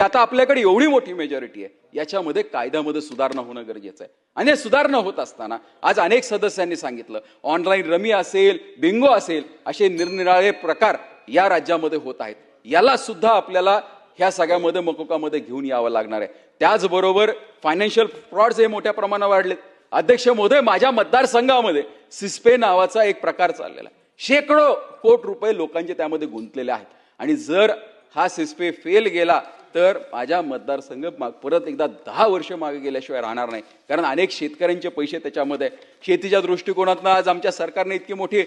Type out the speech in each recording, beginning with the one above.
आता आपल्याकडे एवढी मोठी मेजॉरिटी आहे, याच्यामध्ये कायद्यामध्ये सुधारणा होणं गरजेचं आहे। आणि हे सुधारणा होत असताना आज अनेक सदस्यांनी सांगितलं ऑनलाईन रमी असेल, बिंगो असेल, असे निरनिराळे प्रकार या राज्यामध्ये होत आहेत। याला सुद्धा आपल्याला ह्या सगळ्यामध्ये मकोकामध्ये घेऊन यावं लागणार आहे। त्याचबरोबर फायनान्शियल फ्रॉड्स हे मोठ्या प्रमाणावर वाढलेत। अध्यक्ष महोदय, माझ्या मतदारसंघामध्ये सिस्पे नावाचा एक प्रकार चाललेला आहे। शेकडो कोटी रुपये लोकांचे त्यामध्ये गुंतलेले आहेत आणि जर हा सिस्पे फेल गेला तर माझ्या मतदारसंघ परत एकदा 10 वर्ष मागे गेल्याशिवाय राहणार नाही। कारण अनेक शेतकऱ्यांचे पैसे त्याच्यामध्ये, शेतीच्या दृष्टिकोनातून आज आमच्या सरकारने इतकी मोठी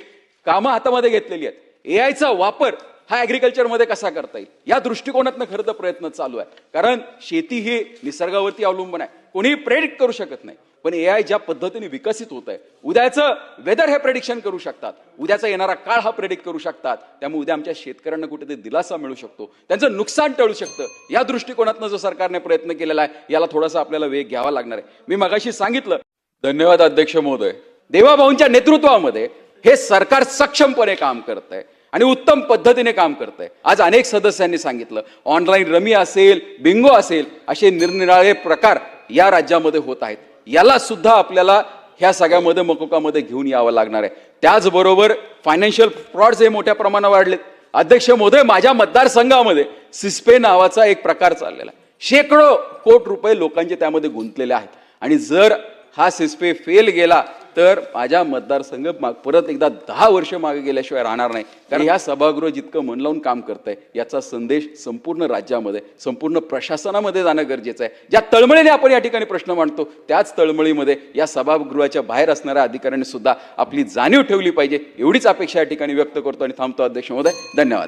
कामं हातामध्ये घेतलेली आहेत। एआयचा वापर हा ऍग्रिकल्चर मध्ये कसा करता येईल या दृष्टिकोनातून खरं तर प्रयत्न चालू आहे। कारण शेती ही निसर्गावरती अवलंबून आहे, कोणी प्रेडिक्ट करू शकत नाही। पण एआय ज्या पद्धतीने विकसित होत आहे, उद्याचं वेदर हे प्रेडिक्शन करू शकतात, उद्याचा येणारा काळ हा प्रेडिक्ट करू शकतात। त्यामुळे उद्या आमच्या शेतकऱ्यांना कुठेतरी दिलासा मिळू शकतो, त्यांचं नुकसान टळू शकतं। या दृष्टिकोनातून जो सरकारने प्रयत्न केलेला आहे याला थोडासा आपल्याला वेग घ्यावा लागणार आहे। मी मगाशी सांगितलं, धन्यवाद अध्यक्ष महोदय, देवाभाऊंच्या नेतृत्वामध्ये हे सरकार सक्षमपणे काम करत आहे आणि उत्तम पद्धतीने काम करत आहे। आज अनेक सदस्यांनी सांगितलं ऑनलाईन रमी असेल, बिंगो असेल, असे निरनिराळे प्रकार या राज्यामध्ये होत आहेत। याला सुद्धा आपल्याला ह्या सगळ्यामध्ये मकोकामध्ये घेऊन यावं लागणार आहे। त्याचबरोबर फायनान्शियल फ्रॉड्स हे मोठ्या प्रमाणावर वाढलेत। अध्यक्ष महोदय, माझ्या मतदारसंघामध्ये सिस्पे नावाचा एक प्रकार चाललेला आहे। शेकडो कोटी रुपये लोकांचे त्यामध्ये गुंतलेले आहेत आणि जर हा सिस्पे फेल गेला तर माझ्या मतदारसंघ परत एकदा 10 वर्ष मागे गेल्याशिवाय राहणार नाही। कारण या सभागृह जितकं मन लावून काम करतंय याचा संदेश संपूर्ण राज्यामध्ये, संपूर्ण प्रशासनामध्ये जाणं गरजेचं आहे। ज्या तळमळीने आपण या ठिकाणी प्रश्न मांडतो त्याच तळमळीमध्ये या सभागृहाच्या बाहेर असणाऱ्या अधिकाऱ्यांनी सुद्धा आपली जाणीव ठेवली पाहिजे, एवढीच अपेक्षा या ठिकाणी व्यक्त करतो आणि थांबतो। अध्यक्ष महोदय, धन्यवाद।